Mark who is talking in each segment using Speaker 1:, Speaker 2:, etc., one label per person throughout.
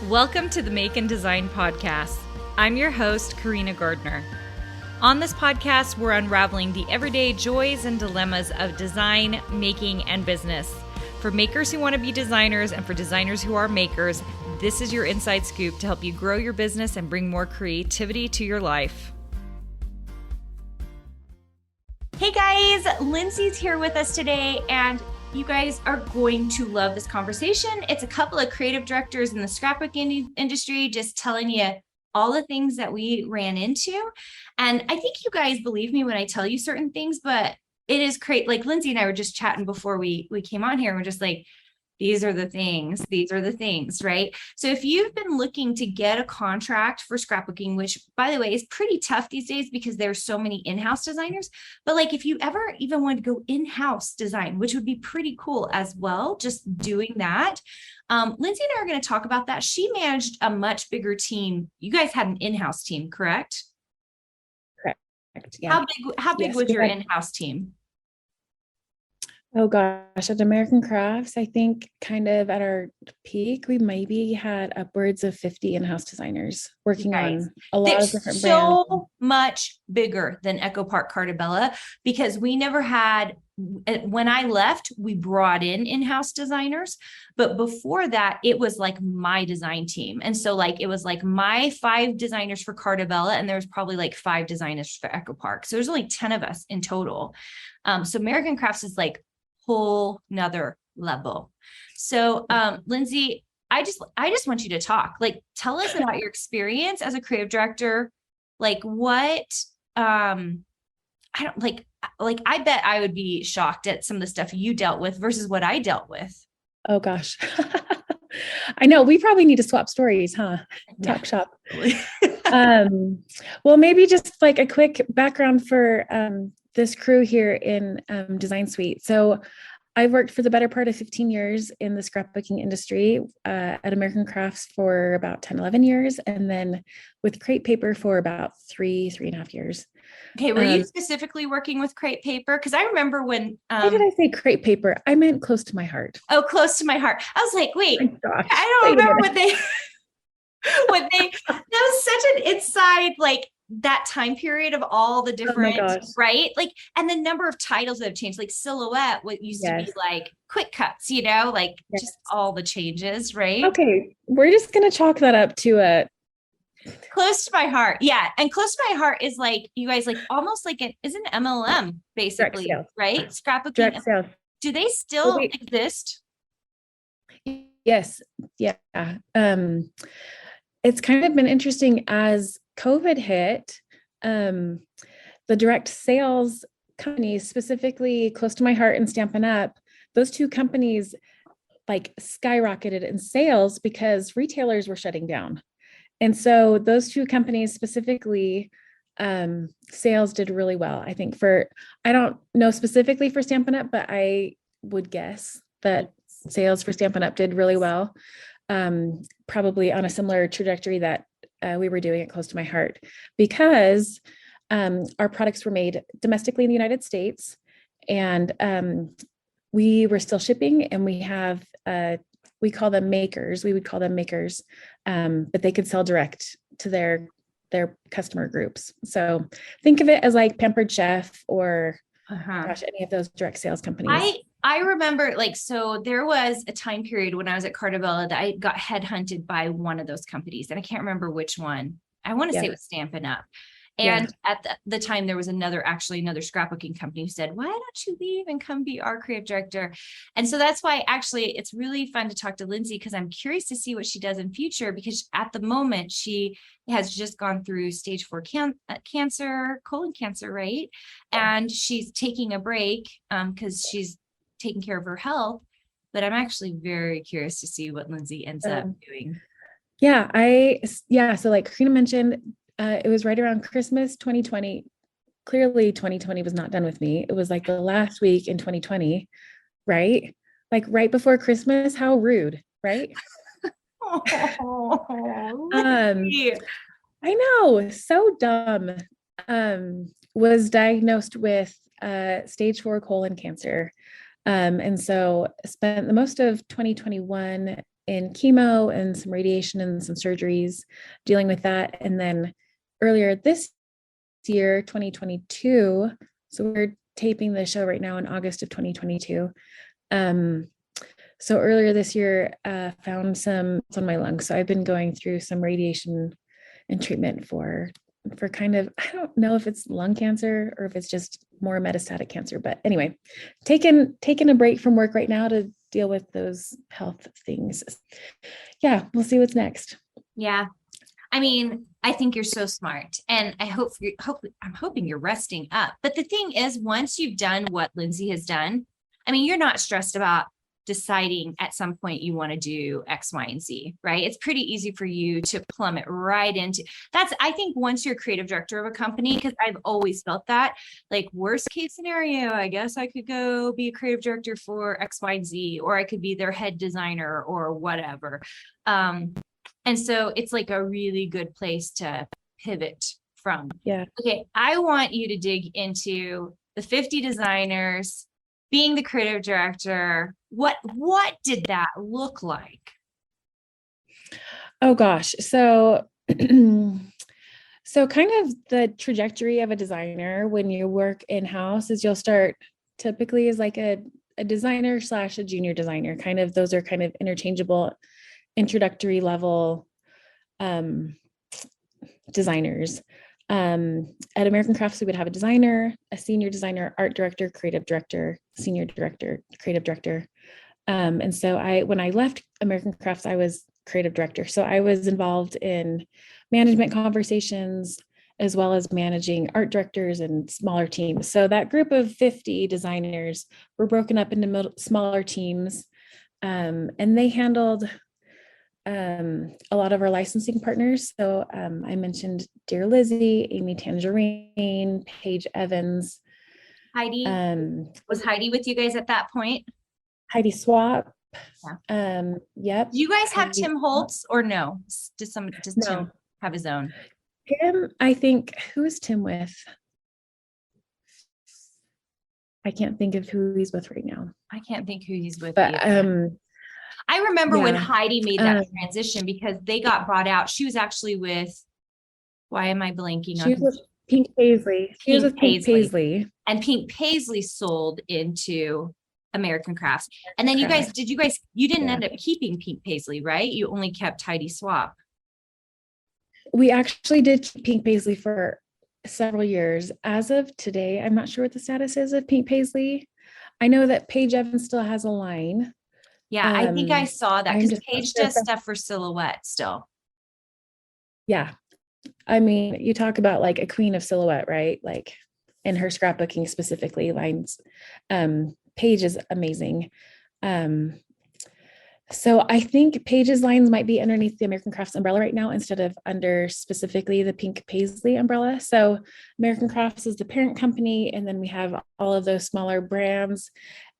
Speaker 1: Welcome to the Make and Design Podcast. I'm your host, Carina Gardner. On this podcast, we're unraveling the everyday joys and dilemmas of design, making, and business. For makers who want to be designers and for designers who are makers, this is your inside scoop to help you grow your business and bring more creativity to your life.
Speaker 2: Hey guys, Lindsay's here with us today, and you guys are going to love this conversation. It's a couple of creative directors in the scrapbooking industry just telling you all the things that we ran into. And I think you guys believe me when I tell you certain things, but it is great. Like Lindsay and I were just chatting before we came on here. And we're just like, these are the things, right? So if you've been looking to get a contract for scrapbooking, which by the way is pretty tough these days because there's so many in-house designers, but like if you ever even want to go in-house design, which would be pretty cool as well, just doing that. Lindsay and I are going to talk about that. She managed a much bigger team. You guys had an in-house team, correct?
Speaker 3: Correct. Yeah.
Speaker 2: How big was your in-house team?
Speaker 3: Oh gosh, at American Crafts, I think kind of at our peak, we maybe had upwards of 50 in-house designers working on a lot of different brands.
Speaker 2: So much bigger than Echo Park Cartabella because we never had, when I left, we brought in-house designers, but before that, it was like my design team. And so like, it was like my 5 designers for Cartabella, and there was probably like 5 designers for Echo Park. So there's only 10 of us in total. So American Crafts is like whole nother level. So Lindsay, I just want you to talk, like, tell us about your experience as a creative director. Like what, I bet I would be shocked at some of the stuff you dealt with versus what I dealt with.
Speaker 3: Oh gosh. I know we probably need to swap stories, huh?
Speaker 2: Yeah.
Speaker 3: Talk shop. Well, maybe just like a quick background for this crew here in Design Suite. So I've worked for the better part of 15 years in the scrapbooking industry at American Crafts for about 10, 11 years. And then with Crate Paper for about 3.5 years.
Speaker 2: Okay. Were you specifically working with Crate Paper? Because I remember when...
Speaker 3: why did I say Crate Paper? I meant close to my heart.
Speaker 2: Oh, close to my heart. I was like, wait,
Speaker 3: gosh,
Speaker 2: I don't remember what they... that was such an inside, like that time period of all the different, right? Like, and the number of titles that have changed, like Silhouette, what used to be like Quick Cuts, like just all the changes, right?
Speaker 3: Okay. We're just going to chalk that up to a
Speaker 2: close to my heart. Yeah. And close to my heart is like, you guys, like almost like is an MLM basically, right? Scrapbooking.
Speaker 3: Direct sales.
Speaker 2: Do they still exist?
Speaker 3: Yes. Yeah. It's kind of been interesting as COVID hit, the direct sales companies, specifically Close to My Heart and Stampin' Up, those 2 companies like skyrocketed in sales because retailers were shutting down. And so those 2 companies specifically, sales did really well. I think I don't know specifically for Stampin' Up, but I would guess that sales for Stampin' Up did really well. Probably on a similar trajectory that we were doing at Close to My Heart, because our products were made domestically in the United States, and we were still shipping, and we have, we call them makers. We would call them makers, but they could sell direct to their customer groups. So think of it as like Pampered Chef or any of those direct sales companies.
Speaker 2: I remember so there was a time period when I was at Cartabella that I got headhunted by one of those companies, and I can't remember which one. I want to say it was Stampin' Up. And at the time there was another scrapbooking company who said, why don't you leave and come be our creative director? And so that's why actually it's really fun to talk to Lindsay, because I'm curious to see what she does in future, because at the moment she has just gone through stage 4 cancer, colon cancer, right? And she's taking a break because she's taking care of her health, but I'm actually very curious to see what Lindsay ends up doing.
Speaker 3: So like Carina mentioned, it was right around Christmas 2020. Clearly 2020 was not done with me. It was like the last week in 2020, right? Like right before Christmas. How rude, right? I know, so dumb. Was diagnosed with stage 4 colon cancer. And so spent the most of 2021 in chemo and some radiation and some surgeries, dealing with that. And then earlier this year, 2022, so we're taping the show right now in August of 2022. So earlier this year, found some on my lungs. So I've been going through some radiation and treatment for kind of, I don't know if it's lung cancer or if it's just more metastatic cancer, but anyway, taking a break from work right now to deal with those health things. Yeah, we'll see what's next.
Speaker 2: Yeah. I mean, I think you're so smart, and I'm hoping you're resting up. But the thing is, once you've done what Lindsay has done, I mean, you're not stressed about deciding at some point you want to do X, Y, and Z, right? It's pretty easy for you to plummet right into that's, I think once you're creative director of a company, because I've always felt that, like, worst case scenario, I guess I could go be a creative director for X, Y, and Z, or I could be their head designer or whatever. And so it's like a really good place to pivot from.
Speaker 3: Yeah.
Speaker 2: Okay, I want you to dig into the 50 designers, being the creative director. What did that look like?
Speaker 3: Oh gosh. So so kind of the trajectory of a designer when you work in-house is you'll start typically as like a designer / a junior designer. Kind of those are kind of interchangeable introductory level designers. At American Crafts, we would have a designer, a senior designer, art director, creative director, senior director, creative director. And so when I left American Crafts, I was creative director. So I was involved in management conversations, as well as managing art directors and smaller teams. So that group of 50 designers were broken up into smaller teams, and they handled a lot of our licensing partners. So I mentioned Dear Lizzie, Amy Tangerine, Paige Evans.
Speaker 2: Heidi, was Heidi with you guys at that point?
Speaker 3: Heidi Swap.
Speaker 2: Yeah.
Speaker 3: Yep.
Speaker 2: Do you guys have
Speaker 3: Heidi
Speaker 2: Tim Holtz or no? Does
Speaker 3: No.
Speaker 2: Tim have his own?
Speaker 3: Tim, I think, who is Tim with? I can't think of who he's with right now.
Speaker 2: I can't think who he's with.
Speaker 3: But
Speaker 2: I remember when
Speaker 3: yeah.
Speaker 2: Heidi made that transition, because they got brought out. She was actually with, why am I blanking on?
Speaker 3: She was with Pink Paisley. She was with Pink Paisley.
Speaker 2: And Pink Paisley sold into American Crafts. And then you didn't end up keeping Pink Paisley, right? You only kept Heidi Swap.
Speaker 3: We actually did keep Pink Paisley for several years. As of today, I'm not sure what the status is of Pink Paisley. I know that Paige Evans still has a line.
Speaker 2: Yeah, I think I saw that, because Paige does stuff for Silhouette still.
Speaker 3: Yeah. I mean, you talk about like a queen of silhouette, right? Like in her scrapbooking specifically lines. Paige is amazing. So I think Paige's lines might be underneath the American Crafts umbrella right now, instead of under specifically the Pink Paisley umbrella. So American Crafts is the parent company, and then we have all of those smaller brands.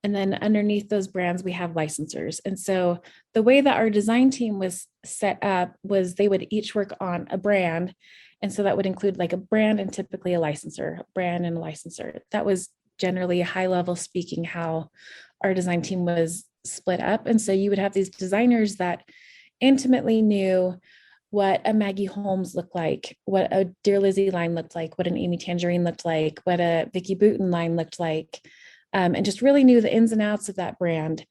Speaker 3: And then underneath those brands, we have licensors. And so the way that our design team was set up was they would each work on a brand. And so that would include like a brand and typically a licensor, brand and a licensor. That was generally high level speaking how our design team was split up. And so you would have these designers that intimately knew what a Maggie Holmes looked like, what a Dear Lizzie line looked like, what an Amy Tangerine looked like, what a Vicky Booten line looked like. And just really knew the ins and outs of that brand.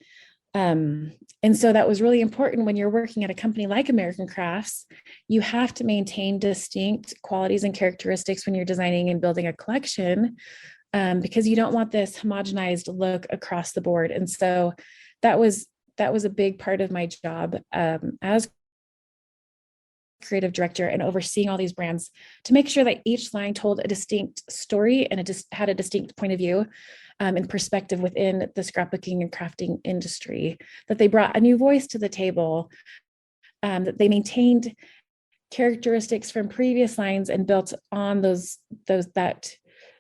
Speaker 3: And so that was really important when you're working at a company like American Crafts. You have to maintain distinct qualities and characteristics when you're designing and building a collection, because you don't want this homogenized look across the board. And so that was a big part of my job as creative director, and overseeing all these brands to make sure that each line told a distinct story and it just had a distinct point of view and perspective within the scrapbooking and crafting industry, that they brought a new voice to the table, that they maintained characteristics from previous lines and built on that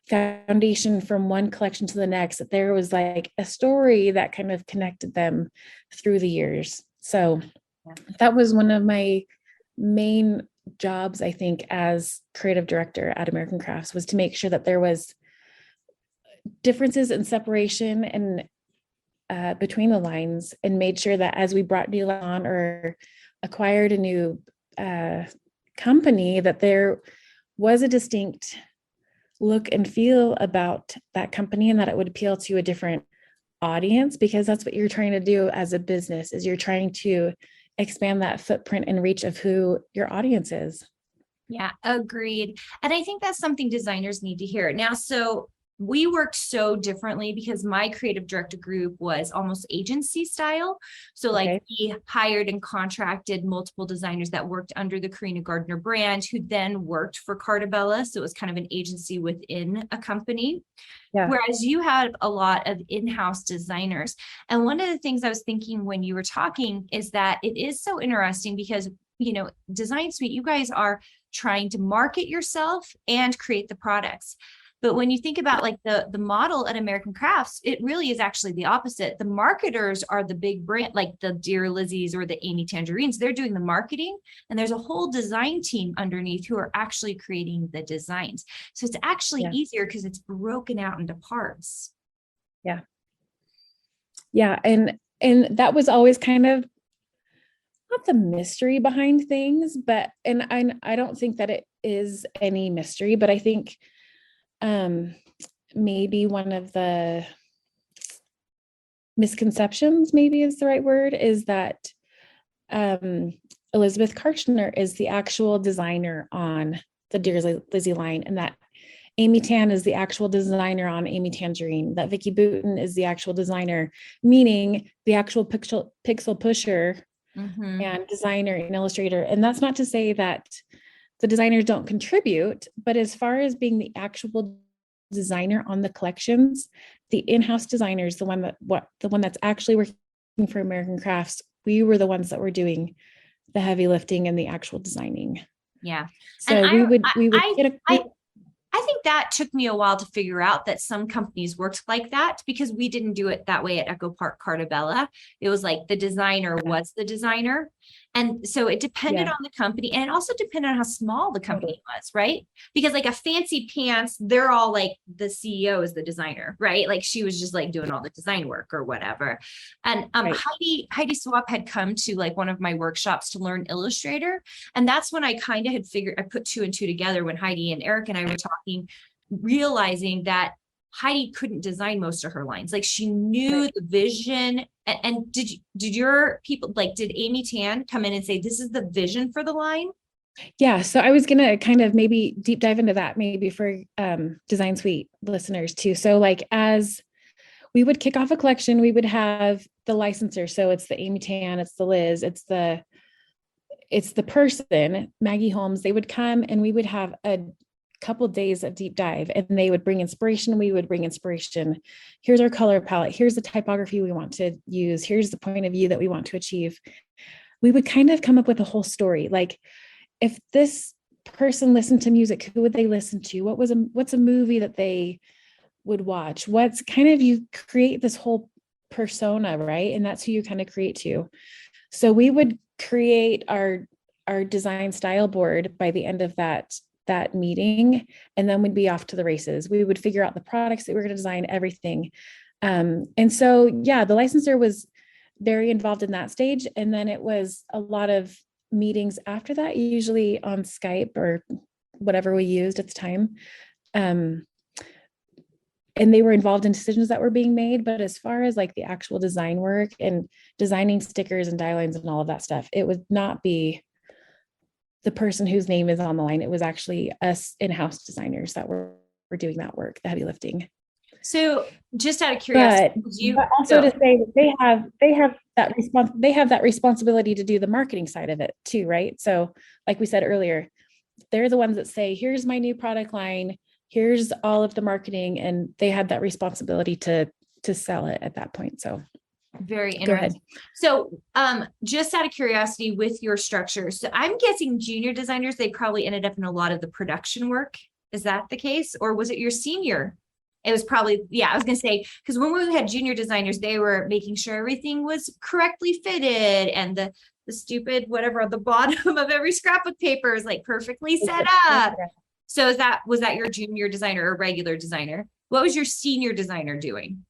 Speaker 3: foundation from one collection to the next, that there was like a story that kind of connected them through the years. So that was one of my main jobs, I think, as creative director at American Crafts, was to make sure that there was differences and separation and between the lines and made sure that as we brought new on or acquired a new company, that there was a distinct look and feel about that company and that it would appeal to a different audience, because that's what you're trying to do as a business, is you're trying to expand that footprint and reach of who your audience is.
Speaker 2: Yeah, agreed. And I think that's something designers need to hear. Now, so we worked so differently because my creative director group was almost agency style. So like we hired and contracted multiple designers that worked under the Carina Gardner brand, who then worked for Cartabella. So it was kind of an agency within a company. Yeah. Whereas you had a lot of in-house designers. And one of the things I was thinking when you were talking is that it is so interesting because, you know, Design Suite, you guys are trying to market yourself and create the products. But when you think about like the model at American Crafts, it really is actually the opposite. The marketers are the big brand, like the Dear Lizzies or the Amy Tangerines. They're doing the marketing, and there's a whole design team underneath who are actually creating the designs. So it's actually easier because it's broken out into parts.
Speaker 3: Yeah. Yeah. And that was always kind of not the mystery behind things, but, and I don't think that it is any mystery, but I think maybe one of the misconceptions, maybe is the right word, is that Elizabeth Karchner is the actual designer on the Dear Lizzie line, and that Amy Tan is the actual designer on Amy Tangerine, that Vicky Booten is the actual designer, meaning the actual pixel pusher and designer and illustrator. And that's not to say that the designers don't contribute, but as far as being the actual designer on the collections, the in-house designers, the one that's actually working for American Crafts, we were the ones that were doing the heavy lifting and the actual designing.
Speaker 2: Yeah.
Speaker 3: So
Speaker 2: I think that took me a while to figure out that some companies worked like that, because we didn't do it that way at Echo Park Cartabella. It was like the designer was the designer. And so it depended on the company, and it also depended on how small the company was, right? Because like a Fancy Pants, they're all like, the CEO is the designer, right? Like she was just like doing all the design work or whatever. And Heidi Swap had come to like one of my workshops to learn Illustrator. And that's when I kind of had figured, I put two and two together when Heidi and Eric and I were talking, realizing that Heidi couldn't design most of her lines. Like she knew the vision. And did your people, like, did Amy Tan come in and say, this is the vision for the line?
Speaker 3: Yeah. So I was going to kind of maybe deep dive into that maybe for Design Suite listeners too. So like, as we would kick off a collection, we would have the licensor. So it's the Amy Tan, it's the Liz, it's the person, Maggie Holmes. They would come and we would have a couple of days of deep dive, and they would bring inspiration. We would bring inspiration. Here's our color palette. Here's the typography we want to use. Here's the point of view that we want to achieve. We would kind of come up with a whole story. Like if this person listened to music, who would they listen to? What's a movie that they would watch? What's kind of, you create this whole persona, right? And that's who you kind of create to. So we would create our design style board by the end of that meeting, and then we'd be off to the races. We would figure out the products that we were going to design, everything. And so, the licensor was very involved in that stage. And then it was a lot of meetings after that, usually on Skype or whatever we used at the time. And they were involved in decisions that were being made. But as far as like the actual design work and designing stickers and die lines and all of that stuff, it would not be the person whose name is on the line. It was actually us in-house designers that were doing that work, the heavy lifting.
Speaker 2: So just out of curiosity,
Speaker 3: but also to say that they have that responsibility to do the marketing side of it too, right? So like we said earlier, they're the ones that say, here's my new product line, here's all of the marketing, and they had that responsibility to sell it at that point. So
Speaker 2: very interesting. So just out of curiosity with your structure, so I'm guessing junior designers, they probably ended up in a lot of the production work. Is that the case? Or was it your senior? It was probably, I was going to say, because when we had junior designers, they were making sure everything was correctly fitted, and the stupid, whatever, at the bottom of every scrapbook paper is like perfectly set up. So was that your junior designer or regular designer? What was your senior designer doing?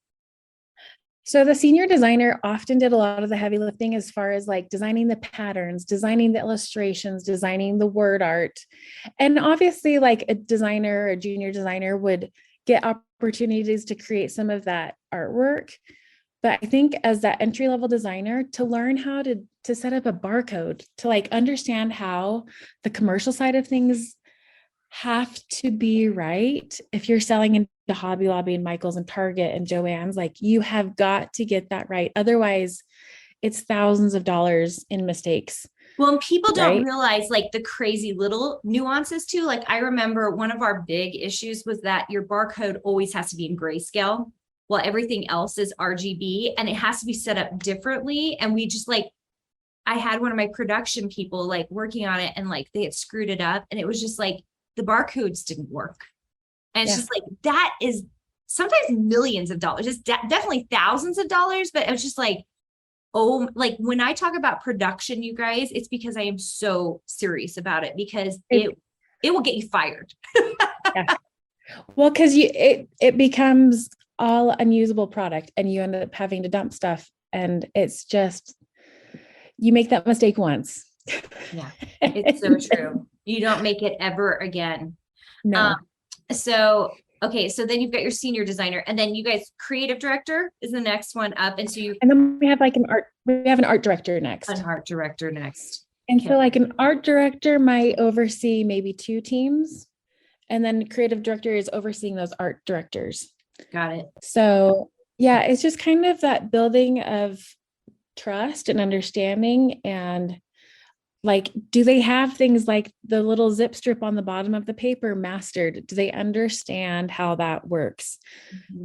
Speaker 3: So the senior designer often did a lot of the heavy lifting as far as like designing the patterns, designing the illustrations, designing the word art. And obviously like a designer, a junior designer would get opportunities to create some of that artwork. But I think as that entry level designer, to learn how to set up a barcode, to like understand how the commercial side of things have to be right. If you're selling into Hobby Lobby and Michael's and Target and Joann's, like you have got to get that right. Otherwise, it's thousands of dollars in mistakes.
Speaker 2: Well, and people don't
Speaker 3: Right?
Speaker 2: realize like the crazy little nuances too. Like I remember one of our big issues was that your barcode always has to be in grayscale while everything else is RGB, and it has to be set up differently. And we just like, I had one of my production people like working on it and like they had screwed it up, and it was just like the barcodes didn't work. And it's
Speaker 3: Yeah.
Speaker 2: just like, that is sometimes millions of dollars, it's definitely thousands of dollars, but it was just like, oh, like when I talk about production, you guys, it's because I am so serious about it, because it will get you fired.
Speaker 3: Yeah. Well, because it becomes all unusable product and you end up having to dump stuff. And it's just, you make that mistake once.
Speaker 2: Yeah, it's so true. You don't make it ever again.
Speaker 3: No.
Speaker 2: So, okay. So then you've got your senior designer, and then you guys, creative director is the next one up. And so
Speaker 3: And then we have like we have an art director next.
Speaker 2: an art director next.
Speaker 3: And
Speaker 2: Okay.
Speaker 3: so like an art director might oversee maybe 2 teams. And then creative director is overseeing those art directors.
Speaker 2: Got it.
Speaker 3: So yeah, it's just kind of that building of trust and understanding. And like, do they have things like the little zip strip on the bottom of the paper mastered? Do they understand how that works?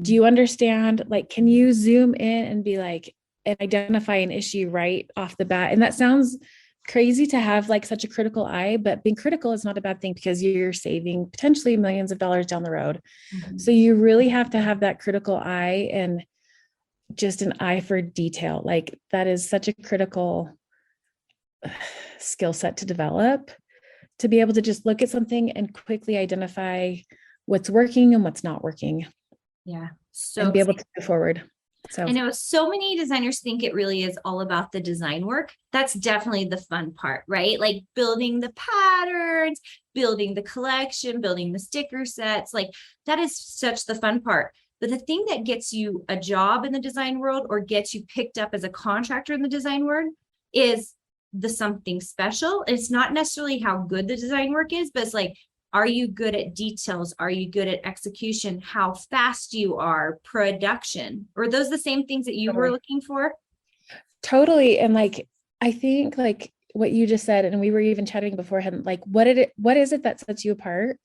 Speaker 3: Do you understand, like, can you zoom in and be like, and identify an issue right off the bat? And that sounds crazy to have like such a critical eye, but being critical is not a bad thing because you're saving potentially millions of dollars down the road.
Speaker 2: Mhm.
Speaker 3: So you really have to have that critical eye and just an eye for detail. Like that is such a critical skill set to develop, to be able to just look at something and quickly identify what's working and what's not working.
Speaker 2: Yeah. So
Speaker 3: And be able to move forward. So
Speaker 2: I know so many designers think it really is all about the design work. That's definitely the fun part, right? Like building the patterns, building the collection, building the sticker sets, like that is such the fun part. But the thing that gets you a job in the design world or gets you picked up as a contractor in the design world is the something special. It's not necessarily how good the design work is, but it's like, are you good at details? Are you good at execution? How fast you are, production? Are those the same things that you were looking for?
Speaker 3: Totally. And like, I think like what you just said, and we were even chatting beforehand, like what is it that sets you apart?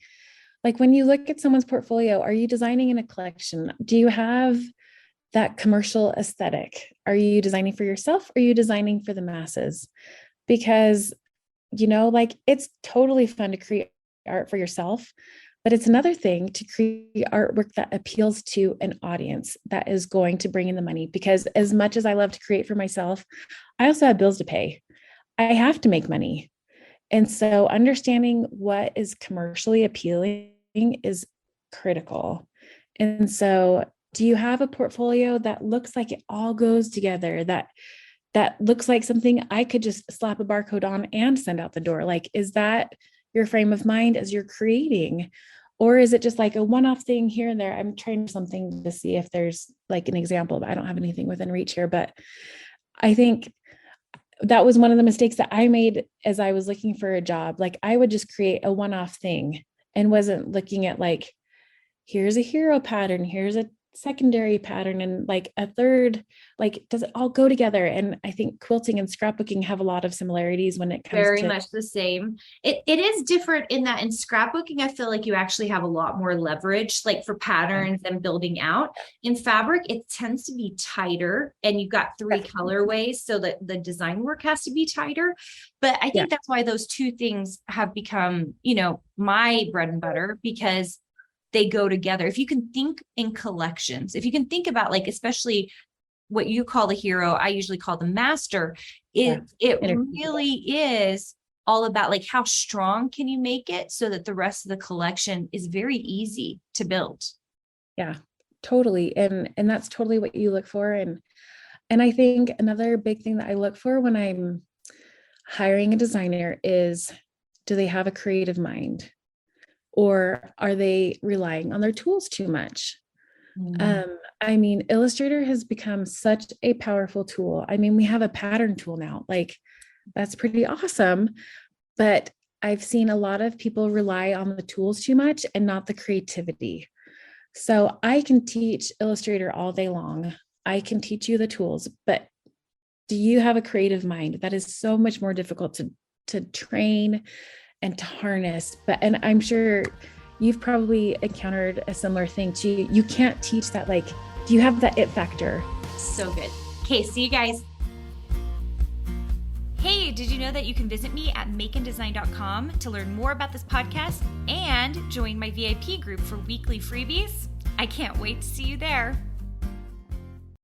Speaker 3: Like when you look at someone's portfolio, are you designing in a collection? Do you have that commercial aesthetic? Are you designing for yourself? Or are you designing for the masses? Because, like it's totally fun to create art for yourself, but it's another thing to create artwork that appeals to an audience that is going to bring in the money. Because as much as I love to create for myself, I also have bills to pay. I have to make money. And so understanding what is commercially appealing is critical. And so do you have a portfolio that looks like it all goes together, that looks like something I could just slap a barcode on and send out the door? Like, is that your frame of mind as you're creating? Or is it just like a one-off thing here and there? I'm trying something to see if there's like an example, but I don't have anything within reach here. But I think that was one of the mistakes that I made as I was looking for a job. Like I would just create a one-off thing and wasn't looking at like, here's a hero pattern, here's a secondary pattern, and like a third, like, does it all go together? And I think quilting and scrapbooking have a lot of similarities when it comes
Speaker 2: Very
Speaker 3: to
Speaker 2: much the same. It is different in that in scrapbooking, I feel like you actually have a lot more leverage, like for patterns and building out. In fabric, it tends to be tighter, and you've got 3 colorways, so that the design work has to be tighter. But I think that's why those 2 things have become, my bread and butter, because they go together. If you can think in collections, if you can think about like, especially what you call the hero, I usually call the master. It really is all about like, how strong can you make it so that the rest of the collection is very easy to build?
Speaker 3: Yeah. totally. And that's totally what you look for. And I think another big thing that I look for when I'm hiring a designer is, do they have a creative mind, or are they relying on their tools too much? I mean, Illustrator has become such a powerful tool. I mean, we have a pattern tool now, like that's pretty awesome. But I've seen a lot of people rely on the tools too much and not the creativity. So I can teach Illustrator all day long. I can teach you the tools, but do you have a creative mind? That is so much more difficult to train and to harness. And I'm sure you've probably encountered a similar thing too. You can't teach that. Like, do you have that it factor?
Speaker 2: So good. Okay, see you guys.
Speaker 1: Hey, did you know that you can visit me at makeanddesign.com to learn more about this podcast and join my VIP group for weekly freebies? I can't wait to see you there.